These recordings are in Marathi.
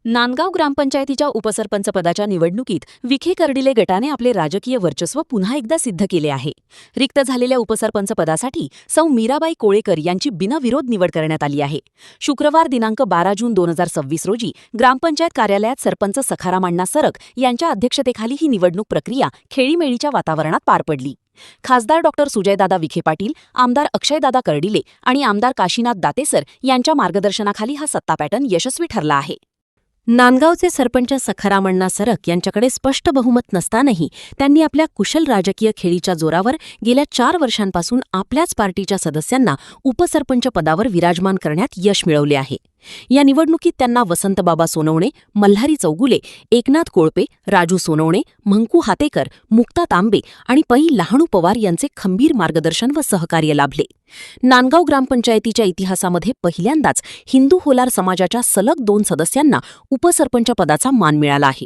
नांदगाव ग्रामपंचायतीच्या उपसरपंच पदाच्या निवडणुकीत विखे कर्डिले गटाने आपले राजकीय वर्चस्व पुन्हा एकदा सिद्ध केले आहे। रिक्त झालेल्या उपसरपंच पदासाठी सौ मीराबाई कोळेकर यांची बिनविरोध निवड करण्यात आली आहे। शुक्रवार दिनांक 12 जून 2026 रोजी ग्रामपंचायत कार्यालयात सरपंच सखाराम अण्णा सरक यांच्या अध्यक्षतेखाली ही निवडणूक प्रक्रिया खेळीमेळीच्या वातावरणात पार पडली। खासदार डॉक्टर सुजयदादा विखे पाटील, आमदार अक्षयदादा कर्डिले आणि आमदार काशीनाथ दातेसर यांच्या मार्गदर्शनाखाली हा सत्ता पॅटर्न यशस्वी ठरला आहे। नांदगावचे सरपंच सखाराम अण्णा सरक यांच्याकडे स्पष्ट बहुमत नसतानाही त्यांनी आपल्या कुशल राजकीय खेळीच्या जोरावर गेल्या 4 वर्षांपासून आपल्याच पार्टीच्या सदस्यांना उपसरपंच पदावर विराजमान करण्यात यश मिळवले आहे। या निवडणुकीत त्यांना वसंतबाबा सोनवणे, मल्हारी चौगुले, एकनाथ कोळपे, राजू सोनवणे, मंकू हातेकर, मुक्ता तांबे आणि पै लहाणू पवार यांचे खंबीर मार्गदर्शन व सहकार्य लाभले। नांदगाव ग्रामपंचायतीच्या इतिहासामध्ये पहिल्यांदाच हिंदू होलार समाजाच्या सलग 2 सदस्यांना उपसरपंच पदाचा मान मिळाला आहे।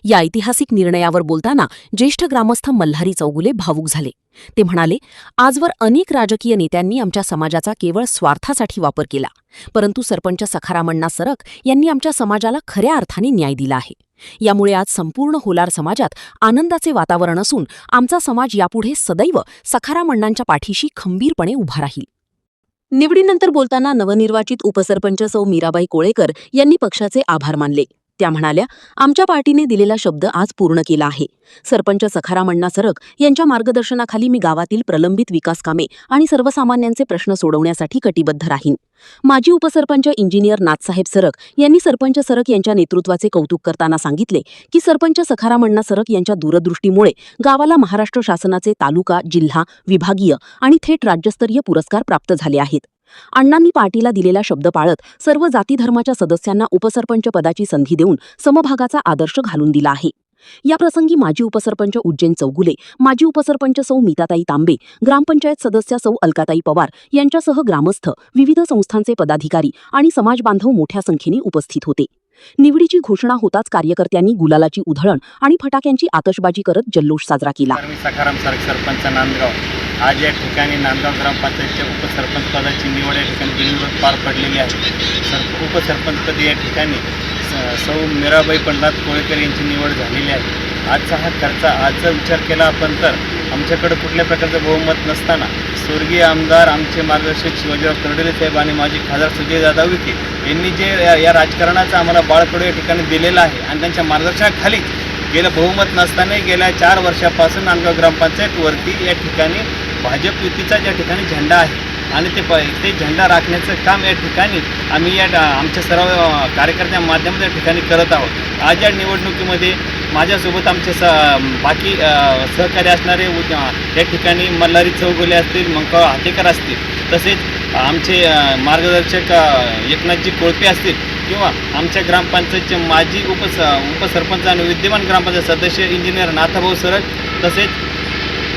या ऐतिहासिक निर्णयावर बोलताना ज्येष्ठ ग्रामस्थ मल्हारी चौगुले भावूक झाले। ते म्हणाले, आजवर अनेक राजकीय नेत्यांनी आमच्या समाजाचा केवळ स्वार्थासाठी वापर केला, परंतु सरपंच सखाराम अण्णा सरक यांनी आमच्या समाजाला खऱ्या अर्थाने न्याय दिला आहे। यामुळे आज संपूर्ण होलार समाजात आनंदाचे वातावरण असून आमचा समाज यापुढे सदैव सखाराम अण्णांच्या पाठीशी खंबीरपणे उभा राहील। निवडीनंतर बोलताना नवनिर्वाचित उपसरपंच सौ मीराबाई कोळेकर यांनी पक्षाचे आभार मानले। त्या म्हणाल्या, आमच्या पार्टीने दिलेला शब्द आज पूर्ण केला आहे। सरपंच सखाराम अण्णा सरक यांच्या मार्गदर्शनाखाली मी गावातील प्रलंबित विकास कामे आणि सर्वसामान्यांचे प्रश्न सोडवण्यासाठी कटिबद्ध राहीन। माजी उपसरपंच इंजिनियर नाथसाहेब सरक यांनी सरपंच सरक यांच्या नेतृत्वाचे कौतुक करताना सांगितले की सरपंच सखाराम अण्णा सरक यांच्या दूरदृष्टीमुळे गावाला महाराष्ट्र शासनाचे तालुका, जिल्हा, विभागीय आणि थेट राज्यस्तरीय पुरस्कार प्राप्त झाले आहेत। अण्णांनी पार्टीला दिलेला शब्द पाळत सर्व जाती धर्माच्या सदस्यांना उपसरपंच पदाची संधी देऊन समभागाचा आदर्श घालून दिला आहे। या प्रसंगी माजी उपसरपंच उज्जैन चौगुले, माजी उपसरपंच सौ मीताताई तांबे, ग्रामपंचायत सदस्य सौ अलकाताई पवार यांच्यासह ग्रामस्थ, विविध संस्थांचे पदाधिकारी आणि समाजबांधव मोठ्या संख्येने उपस्थित होते। निवडीची घोषणा होताच कार्यकर्त्यांनी गुलालाची उधळण आणि फटाक्यांची आतषबाजी करत जल्लोष साजरा केला। सखाराम सरक, सरपंच नांदगाव। आज या ठिकाणी नांदगाव ग्रामपंचायतच्या उपसरपंच पदाची निवड या ठिकाणी बिनविरोध पार पडलेली आहे। उपसरपंचपद या ठिकाणी सौ मीराबाई पंडित कोळेकर यांची निवड झालेली आहे। आजचा हा खर्च आजचा विचार केला आपण तर आमच्याकडे कुठल्या प्रकारचं बहुमत नसताना स्वर्गीय आमदार आमचे मार्गदर्शक शिवाजीराव कर्डिले साहेब आणि माजी खासदार सुजयदादा विखे यांनी जे या राजकारणाचा आम्हाला बाळकडू या ठिकाणी दिलेला आहे आणि त्यांच्या मार्गदर्शनाखाली गेलं बहुमत नसताना गेल्या 4 वर्षापासून नांदगाव ग्रामपंचायतवरती या ठिकाणी भाजप युतीचा या ठिकाणी झेंडा आहे आणि ते झेंडा राखण्याचं काम या ठिकाणी आम्ही आमच्या सर्व कार्यकर्त्यांच्या माध्यमातून या ठिकाणी करत आहोत। आज या निवडणुकीमध्ये माझ्यासोबत आमचे बाकी सहकारी असणारे या ठिकाणी मल्हारी चौगुले असतील, मंकू हातेकर असतील, तसेच आमचे मार्गदर्शक एकनाथजी कोळपे असतील किंवा आमच्या ग्रामपंचायतचे माजी उपसरपंच आणि विद्यमान ग्रामपंचायत सदस्य इंजिनियर नाथाभाऊ सरक, तसेच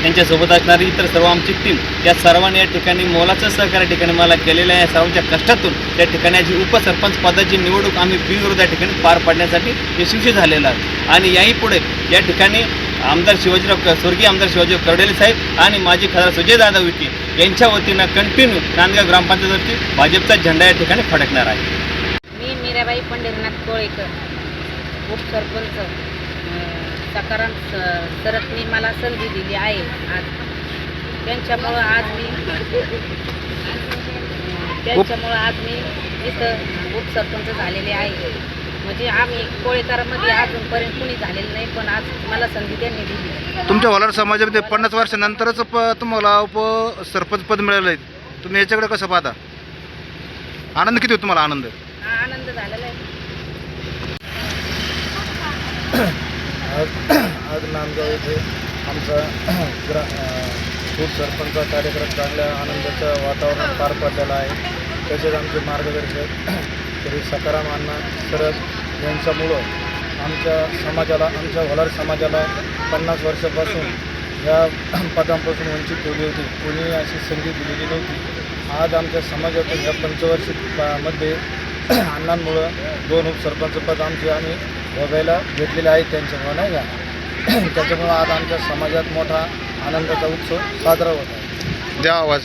त्यांच्यासोबत असणारी इतर सर्व आमची टीम, या सर्वांनी या ठिकाणी मोलाचं सहकार्य ठिकाणी मला केलेलं आहे। सर्वांच्या कष्टातून त्या ठिकाणी याची उपसरपंच पदाची निवडणूक आम्ही बिनविरोध या ठिकाणी पार पाडण्यासाठी यशस्वी झालेला आहे आणि याही पुढे या ठिकाणी स्वर्गीय आमदार शिवाजीराव कर्डिले साहेब आणि माजी खासदार सुजयदादा विखे यांच्या वतीनं कंटिन्यू नांदगाव ग्रामपंचायतवरती भाजपचा झेंडा या ठिकाणी फडकणार आहे। मी मीराबाई पंढरीनाथ कोळेकर, उपसरपंच सखाराम सरकनी मला संधी दिली आहे। आज त्यांच्यामुळं आज मी इथं उपसरपंच झालेले आहे। म्हणजे आम्ही कोळेकरांमध्ये अजूनपर्यंत कुणी झालेलं नाही, पण आज मला संधी त्यांनी दिली। तुमच्या होलार समाजामध्ये 50 वर्षानंतरच तुम्हाला उपसरपंच पद मिळालं आहे। तुम्ही याच्याकडे कसं पाहता? आनंद किती होतो तुम्हाला? आनंद झालेला आहे। आज नांदगाव येथे आमचा उपसरपंच कार्यक्रम चांगल्या आनंदाच्या वातावरणात पार पडलेला आहे। तसेच आमचे मार्गदर्शक श्री सखाराम अण्णा सरक यांच्यामुळं आमच्या समाजाला, आमच्या होलार समाजाला 50 वर्षापासून या पदांपासून वंचित ठेवली होती, कोणी अशी संधी दिलेली नव्हती। आज आमच्या समाजातून या पंचवार्षिकमध्ये अण्णांमुळं 2 उपसरपंच पद आमचे आम्ही बघायला भेटलेले आहेत त्यांच्यामुळं, नाही का? त्याच्यामुळं आज आमच्या समाजात मोठा आनंदाचा उत्सव साजरा होत आहे। द्या आवाज।